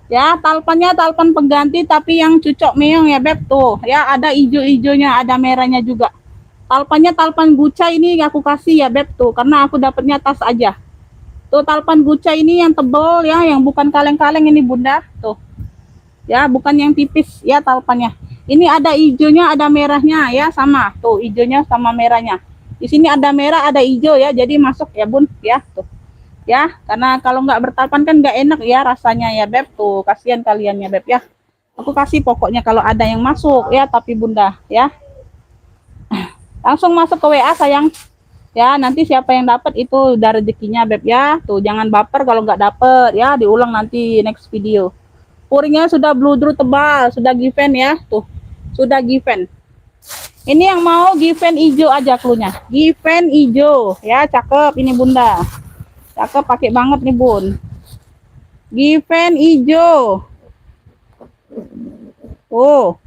Ya, talpannya talpan pengganti tapi yang cucok meong ya, Beb. Tuh, ya ada hijau-hijaunya, ada merahnya juga. Talpannya talpan Gucci ini aku kasih ya, Beb, tuh, karena aku dapatnya tas aja. Tuh talpan Gucci ini yang tebel ya, yang bukan kaleng-kaleng ini Bunda. Tuh. Ya, bukan yang tipis ya talpannya. Ini ada hijaunya, ada merahnya ya, sama. Tuh, hijaunya sama merahnya. Di sini ada merah, ada hijau ya, jadi masuk ya, Bun, ya. Tuh. Ya, karena kalau nggak bertalpan kan nggak enak ya rasanya ya, Beb. Tuh, kasihan kalian ya, Beb ya. Aku kasih pokoknya kalau ada yang masuk ya, tapi Bunda ya. Langsung masuk ke WA sayang. Ya, nanti siapa yang dapat itu udah rezekinya, Beb ya. Tuh, jangan baper kalau nggak dapet ya, diulang nanti next video. Puringnya sudah bludru tebal, sudah given ya. Tuh, sudah given. Ini yang mau given hijau aja klunya. Given hijau ya, cakep ini Bunda. Cakep pakai banget nih, Bun. Given hijau. Oh,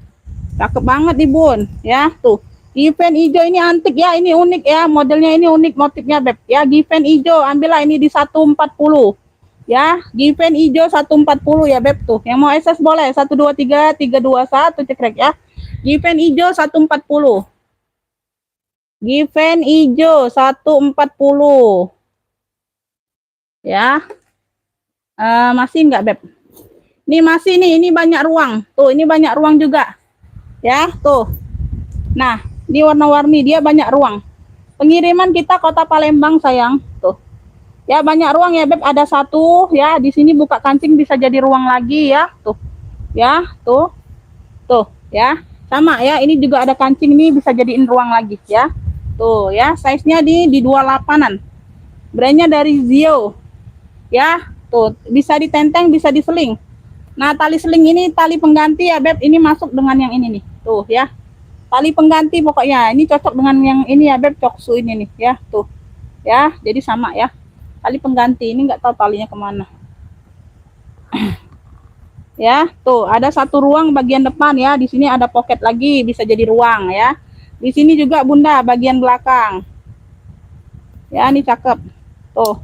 cakep banget nih, Bun. Ya, tuh. Given hijau ini antik ya, ini unik ya, modelnya ini unik motifnya, Beb. Ya, given hijau, ambillah ini di 140. Ya, given hijau 140 ya, Beb tuh. Yang mau SS boleh 123 321 cekrek ya. Given hijau 140. Given hijau 140. Ya. Masih enggak, Beb? Ini masih nih, ini banyak ruang. Tuh, ini banyak ruang juga. Ya, tuh. Nah, ini warna-warni dia banyak ruang. Pengiriman kita Kota Palembang sayang. Tuh. Ya banyak ruang ya, Beb. Ada satu ya, di sini buka kancing bisa jadi ruang lagi ya. Tuh. Ya, tuh. Tuh, ya. Sama ya, ini juga ada kancing nih bisa jadiin ruang lagi ya. Tuh ya, size-nya di 28-an. Brandnya dari Zio. Ya, tuh, bisa ditenteng, bisa diseling. Nah, tali seling ini tali pengganti ya, Beb. Ini masuk dengan yang ini nih. Tuh ya. Tali pengganti pokoknya. Ini cocok dengan yang ini ya, Beb. Coksu ini nih ya. Tuh. Ya, jadi sama ya. Tali pengganti ini nggak tahu talinya kemana. Ya, tuh ada satu ruang bagian depan ya. Di sini ada pocket lagi, bisa jadi ruang ya. Di sini juga Bunda bagian belakang. Ya, ini cakep. Tuh.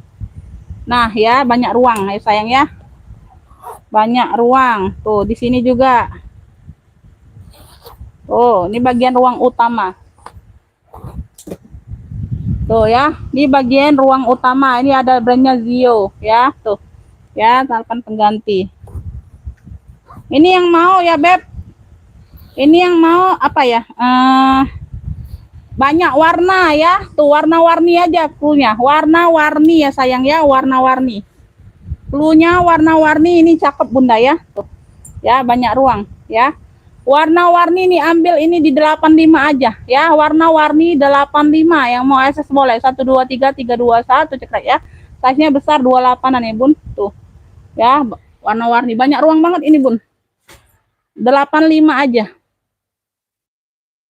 Nah, ya banyak ruang ya sayang ya. Banyak ruang. Tuh, di sini juga. Oh, ini bagian ruang utama. Tuh ya, ini bagian ruang utama. Ini ada brandnya Zio ya, tuh. Ya, talpan pengganti. Ini yang mau ya, Beb. Ini yang mau apa ya? Banyak warna ya. Tuh warna-warni aja cluenya. Warna-warni ya sayang ya, warna-warni. Cluenya warna-warni, ini cakep Bunda ya. Tuh. Ya, banyak ruang ya. Warna-warni nih ambil ini di 85 aja ya. Warna-warni 85 yang mau SS boleh 123 321 cekrek ya. Size-nya besar 28-an ya, Bun. Tuh. Ya, warna-warni banyak ruang banget ini, Bun. 85 aja.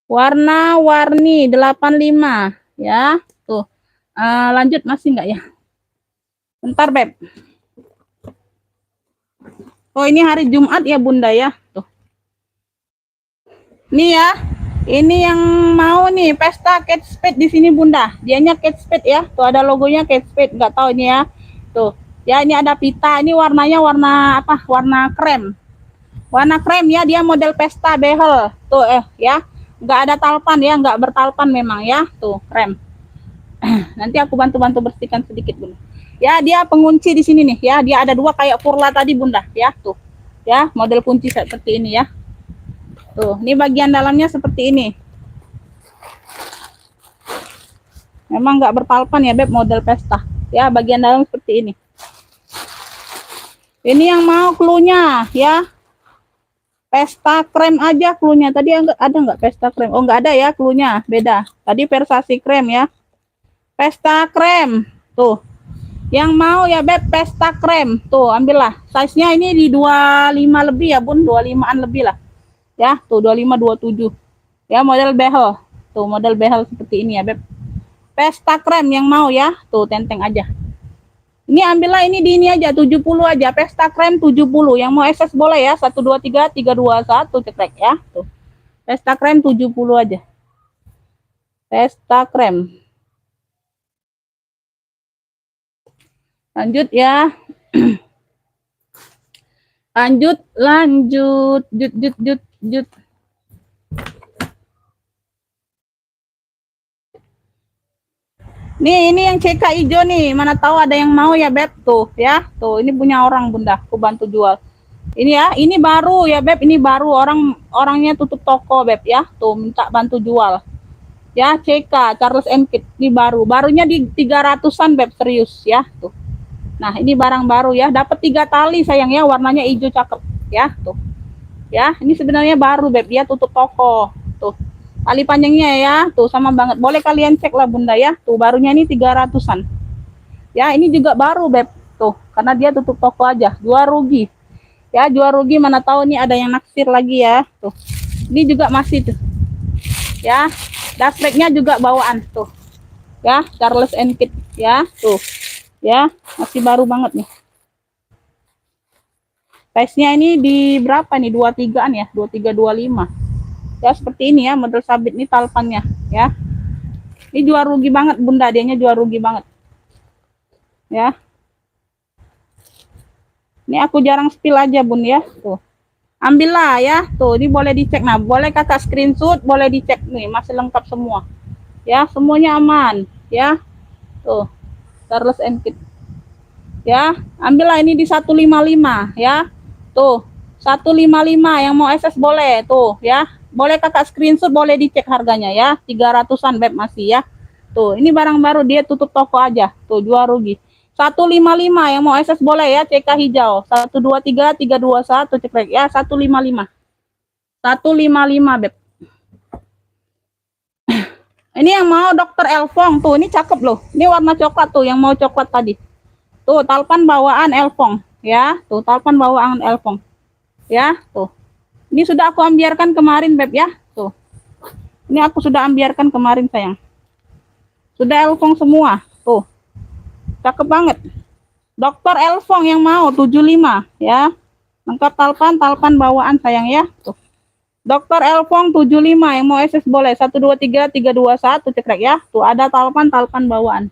Warna-warni 85 ya. Tuh. Lanjut masih enggak ya? Bentar, Beb. Oh, ini hari Jumat ya, Bunda ya. Tuh. Nih ya. Ini yang mau nih pesta Kate Spade di sini Bunda. Dianya Kate Spade ya. Tuh ada logonya Kate Spade, enggak tahu ini ya. Tuh. Ya, ini ada pita. Ini warnanya warna apa? Warna krem. Warna krem ya, dia model pesta behel. Tuh ya. Enggak ada talpan ya, enggak bertalpan memang ya. Tuh, krem. Nanti aku bantu-bantu bersihkan sedikit Bunda. Ya, dia pengunci di sini nih ya. Dia ada dua kayak Furla tadi Bunda ya. Tuh. Ya, model kunci seperti ini ya. Tuh, ini bagian dalamnya seperti ini. Memang nggak bertalpan ya, Beb, model pesta. Ya, bagian dalam seperti ini. Ini yang mau cluenya ya. Pesta krem aja cluenya. Tadi ada nggak pesta krem? Oh, nggak ada ya cluenya. Beda. Tadi Versace krem ya. Pesta krem. Tuh. Yang mau ya, Beb, pesta krem. Tuh, ambillah. Size-nya ini di 25 lebih ya, Bun. 25-an lebih lah. Ya, tuh 25 27. Ya, model behel. Tuh model behel seperti ini ya, Beb. Pesta krem yang mau ya, tuh tenteng aja. Ini ambillah ini di ini aja 70 aja, pesta krem 70. Yang mau SS boleh ya, 123 321 cekrek ya. Tuh. Pesta krem 70 aja. Pesta krem. Lanjut ya. lanjut, jut. Nih, ini yang CK hijau nih. Mana tahu ada yang mau ya, Beb. Tuh, ya. Tuh, ini punya orang, Bunda. Aku bantu jual. Ini ya, ini baru ya, Beb. Ini baru, orangnya tutup toko, Beb ya. Tuh, minta bantu jual. Ya, CK Charles & Kit. Ini baru. Barunya di 300-an, Beb, serius ya. Tuh. Nah, ini barang baru ya. Dapat 3 tali sayang ya, warnanya hijau cakep ya. Tuh. Ya, ini sebenarnya baru, Beb ya, tutup toko. Tuh. Tali panjangnya ya, tuh sama banget. Boleh kalian cek lah, Bunda ya. Tuh, barunya ini 300-an. Ya, ini juga baru, Beb. Tuh, karena dia tutup toko aja. Jual rugi. Ya, jual rugi, mana tahu nih ada yang naksir lagi ya. Tuh. Ini juga masih tuh. Ya, dashbacknya juga bawaan tuh. Ya, Charles & Kit ya, tuh. Ya, masih baru banget nih. Size-nya ini di berapa nih? 23-an ya, 23 25. Ya, seperti ini ya, model sabit nih talpannya ya. Ini jual rugi banget, Bunda, dianya jual rugi banget. Ya. Ini aku jarang spill aja, Bun ya. Tuh. Ambillah ya. Tuh, ini boleh dicek. Nah, boleh Kakak screenshot, boleh dicek nih, masih lengkap semua. Ya, semuanya aman, ya. Tuh. Charles & Kit. Ya, ambillah ini di 155 ya. Tuh, 155 yang mau SS boleh tuh ya. Boleh Kakak screenshot, boleh dicek harganya ya. 300-an, Beb, masih ya. Tuh, ini barang baru, dia tutup toko aja. Tuh, jual rugi. 155 yang mau SS boleh ya, CK hijau. 123 321 cekrek ya, 155. 155, Beb. Ini yang mau Dokter Elfong tuh, ini cakep loh. Ini warna coklat tuh, yang mau coklat tadi. Tuh, talpan bawaan Elfong ya. Tuh, talpan bawaan Elfong. Ya, tuh. Ini sudah aku ambiarkan kemarin, Beb ya. Tuh. Ini aku sudah ambiarkan kemarin, sayang. Sudah Elfong semua. Tuh. Cakep banget. Dokter Elfong yang mau 75 ya. Lengkap talpan bawaan, sayang ya. Tuh. Dokter Elfong 75 yang mau SS boleh 123 321 cekrek ya. Tuh, ada talpan bawaan.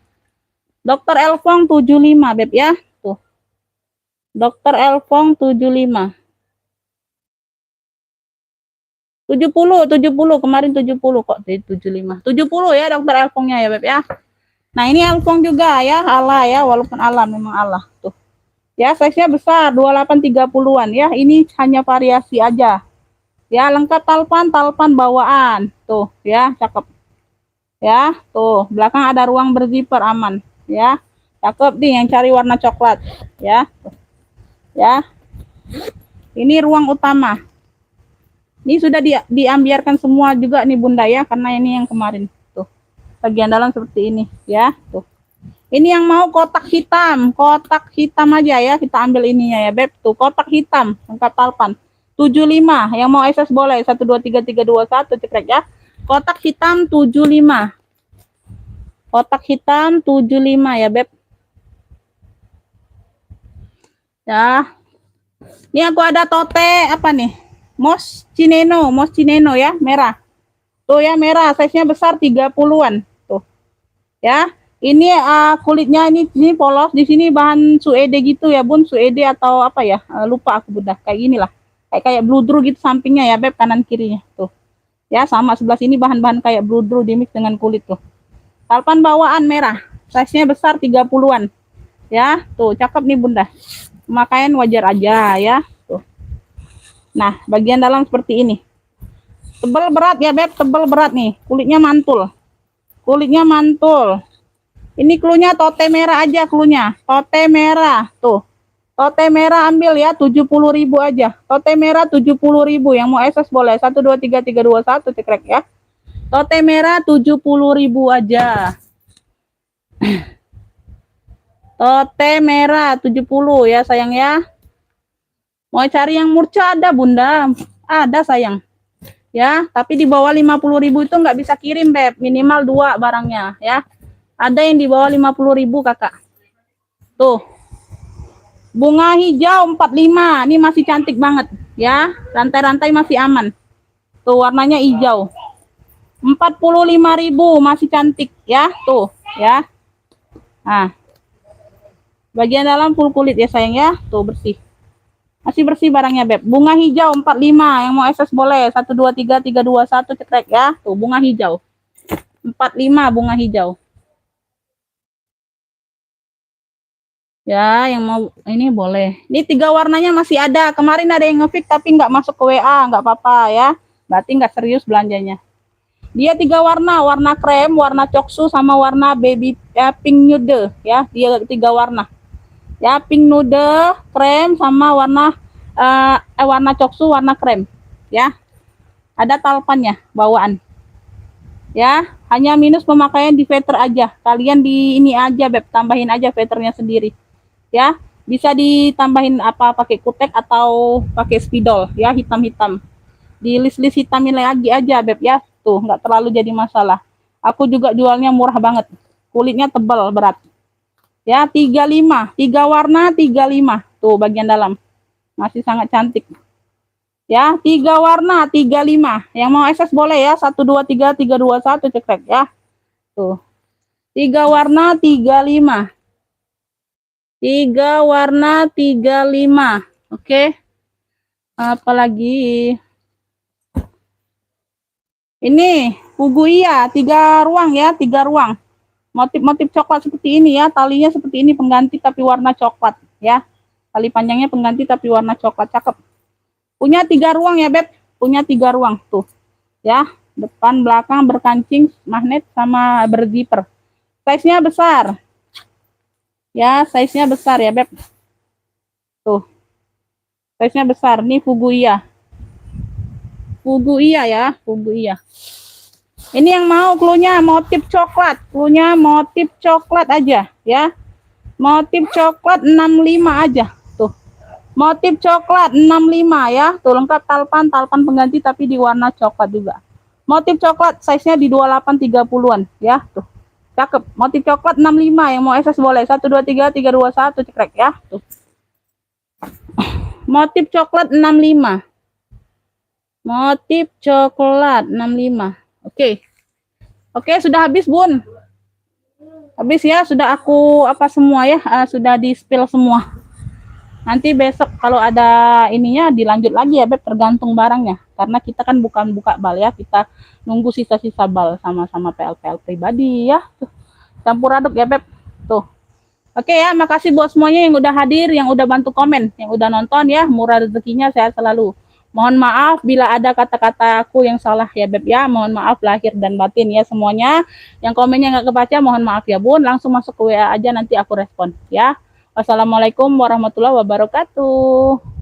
Dokter Elfong 75, Beb ya. Tuh. Dokter Elfong 75. 70 kemarin 70 kok, 75. 70 ya Dokter Elfongnya ya, Beb ya. Nah, ini Elfong juga ya, Allah ya, walaupun Allah memang Allah tuh. Ya, size-nya besar 28 30-an ya. Ini hanya variasi aja. Ya, lengkap talpan bawaan. Tuh, ya, cakep. Ya, tuh, belakang ada ruang berzipper aman, ya. Cakep nih yang cari warna coklat, ya. Tuh. Ya. Ini ruang utama. Ini sudah diambiarkan semua juga nih, Bunda ya, karena ini yang kemarin tuh. Bagian dalam seperti ini ya, tuh. Ini yang mau kotak hitam aja ya, kita ambil ininya ya, Beb. Tuh, kotak hitam lengkap talpan. 75 yang mau SS boleh 123 321 cekrek ya. Kotak hitam 75. Kotak hitam 75 ya, Beb. Ya. Ini aku ada tote apa nih? Mos Cineno ya, merah. Tuh ya, merah, size-nya besar 30-an. Tuh. Ya. Ini kulitnya ini polos, di sini bahan suede gitu ya, Bun, suede atau apa ya? Lupa aku, Bunda. Kayak inilah. Kayak bludru gitu sampingnya ya, Beb, kanan kirinya. Tuh. Ya, sama sebelah sini bahan-bahan kayak bludru dimix dengan kulit tuh. Talpan bawaan merah. Size-nya besar 30-an. Ya, tuh cakep nih, Bunda. Pemakaian wajar aja ya. Nah, bagian dalam seperti ini. Tebal berat ya, Beb, tebal berat nih. Kulitnya mantul. Kulitnya mantul. Ini klunya tote merah aja klunya. Tote merah, tuh. Tote merah ambil ya, 70.000 aja. Tote merah 70.000, yang mau SS boleh 123 321 cekrek ya. Tote merah 70.000 aja. Tote merah 70 ya, sayang ya. Mau cari yang murca ada, Bunda. Ada, sayang. Ya, tapi di bawah 50.000 itu nggak bisa kirim, Beb. Minimal 2 barangnya, ya. Ada yang di bawah 50.000, Kakak. Tuh. Bunga hijau 45. Ini masih cantik banget, ya. Rantai-rantai masih aman. Tuh, warnanya hijau. 45.000 masih cantik, ya. Tuh, ya. Nah. Bagian dalam full kulit ya, sayang ya. Tuh, bersih. Masih bersih barangnya, Beb. Bunga hijau 45. Yang mau SS boleh. 1 2 3 3 2 1 cekrek ya. Tuh, bunga hijau. 45 bunga hijau. Ya, yang mau ini boleh. Ini 3 warnanya masih ada. Kemarin ada yang nge-fix tapi nggak masuk ke WA, nggak apa-apa ya. Berarti nggak serius belanjanya. Dia 3 warna, warna krem, warna coksu, sama warna baby pink nude ya. Dia 3 warna. Ya, pink nude, krem, sama warna warna coksu, warna krem. Ya. Ada talpannya bawaan. Ya, hanya minus pemakaian di filter aja. Kalian di ini aja, Beb, tambahin aja filternya sendiri. Ya, bisa ditambahin apa pakai kutek atau pakai spidol ya, hitam-hitam. Di list-list hitamin lagi aja, Beb ya. Tuh, nggak terlalu jadi masalah. Aku juga jualnya murah banget. Kulitnya tebal, berat. Ya, 35, 3 warna 35. Tuh bagian dalam. Masih sangat cantik. Ya, 3 warna 35. Yang mau SS boleh ya. 1 2 3 3 2 1 cekrek ya. Tuh. 3 warna 35. 3 warna 35. Oke. Apalagi ini Fuguia 3 ruang ya, 3 ruang. Motif-motif coklat seperti ini ya, talinya seperti ini pengganti tapi warna coklat ya. Tali panjangnya pengganti tapi warna coklat, cakep. Punya 3 ruang ya, Beb. Punya 3 ruang tuh. Ya, depan belakang berkancing magnet sama berzipper. Size-nya besar. Ya, size-nya besar ya, Beb. Tuh. Size-nya besar. Nih Fuguia. Fuguia ya, Fuguia. Ini yang mau cluenya motif coklat. Cluenya motif coklat aja ya. Motif coklat 65 aja. Tuh. Motif coklat 65 ya. Tuh lengkap talpan pengganti tapi di warna coklat juga. Motif coklat size-nya di 28 30-an ya. Tuh. Cakep. Motif coklat 65 yang mau SS boleh. 1 2 3 3 2 1 cekrek ya. Tuh. Motif coklat 65. Motif coklat 65. Oke. Oke, sudah habis, Bun. Habis ya, sudah aku apa semua ya, sudah di-spill semua. Nanti besok kalau ada ininya dilanjut lagi ya, Beb, tergantung barangnya. Karena kita kan bukan buka bal ya, kita nunggu sisa-sisa bal sama-sama PL-PL pribadi ya. Tuh. Campur aduk ya, Beb. Tuh. Oke ya, makasih buat semuanya yang udah hadir, yang udah bantu komen, yang udah nonton ya. Murah rezekinya sehat selalu. Mohon maaf bila ada kata-kata aku yang salah ya, Beb ya. Mohon maaf lahir dan batin ya semuanya. Yang komennya nggak kebaca mohon maaf ya, Bun. Langsung masuk ke WA aja nanti aku respon ya. Wassalamualaikum warahmatullahi wabarakatuh.